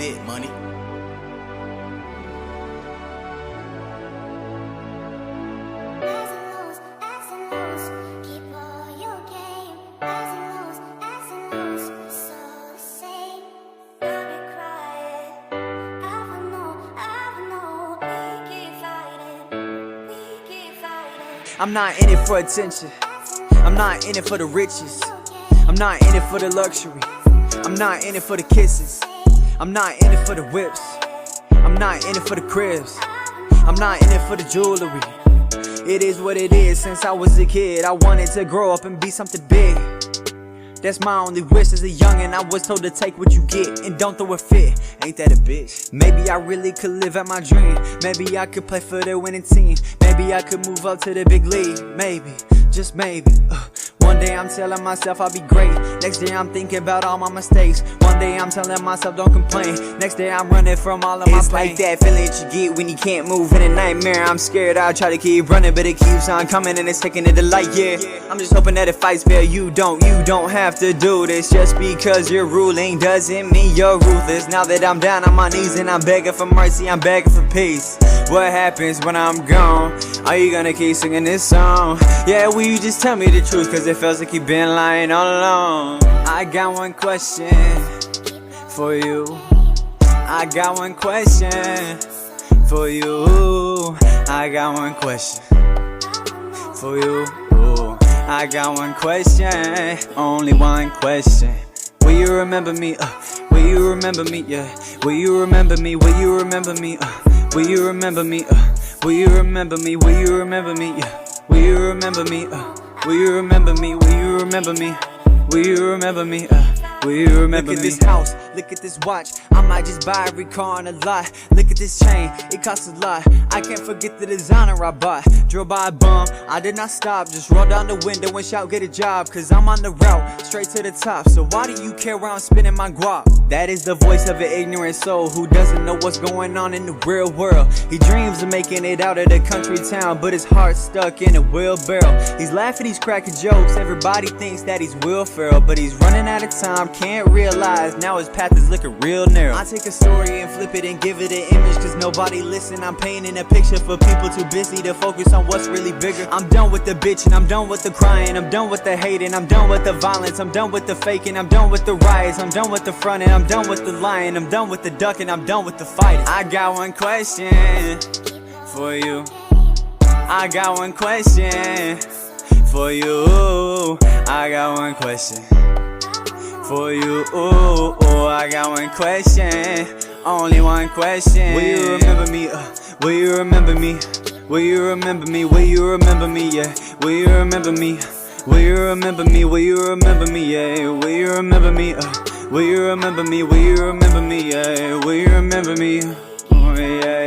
it, money. I'm not in it for attention. I'm not in it for the riches. I'm not in it for the luxury. I'm not in it for the kisses. I'm not in it for the whips. I'm not in it for the cribs. I'm not in it for the jewelry. It is what it is. Since I was a kid, I wanted to grow up and be something big. That's my only wish as a youngin'. I was told to take what you get and don't throw a fit. Ain't that a bitch? Maybe I really could live out my dream. Maybe I could play for the winning team. Maybe I could move up to the big league. Maybe, just maybe. One day I'm telling myself I'll be great. Next day I'm thinking about all my mistakes. One day I'm telling myself don't complain. Next day I'm running from all of my pain. It's like that feeling that you get when you can't move in a nightmare. I'm scared I'll try to keep running, but it keeps on coming and it's taking it to light, yeah. I'm just hoping that it fights fair. You don't have to do this. Just because you're ruling doesn't mean you're ruthless. Now that I'm down on my knees and I'm begging for mercy, I'm begging for peace. What happens when I'm gone? Are you gonna keep singing this song? Yeah, will you just tell me the truth? Cause it feels like you've been lying all along. I got one question for you. I got one question for you. I got one question for you. I got one question, only one question. Will you remember me? Will you remember me? Yeah. Will you remember me? Will you remember me? Will you remember me? Will you remember me? Will you remember me? Yeah. Will you remember me? Will you remember me? Will you remember me? Will you remember me? Will you remember me? Look at this house, look at this watch. I might just buy every car on the lot. Look at this chain, it costs a lot. I can't forget the designer I bought. Drove by a bum, I did not stop. Just roll down the window and shout, get a job. Cause I'm on the route, straight to the top. So why do you care where I'm spending my guap? That is the voice of an ignorant soul who doesn't know what's going on in the real world. He dreams of making it out of the country town, but his heart's stuck in a wheelbarrow. He's laughing, he's cracking jokes. Everybody thinks that he's Will Ferrell, but he's running out of time. Can't realize now his path is looking real narrow. I take a story and flip it and give it an image, cause nobody listen. I'm painting a picture for people too busy to focus on what's really bigger. I'm done with the bitching, I'm done with the crying, I'm done with the hating, I'm done with the violence, I'm done with the faking, I'm done with the riots, I'm done with the fronting, I'm done with the lying, I'm done with the ducking, I'm done with the fighting. I got one question for you. I got one question for you. I got one question for you. I got one question, only one question. Will you remember me? Will you remember me? Will you remember me? Will you remember me? Yeah. Will you remember me? Will you remember me? Will you remember me? Yeah. Will you remember me? Will you remember me? Will you remember me? Yeah. Will you remember me? Oh, yeah.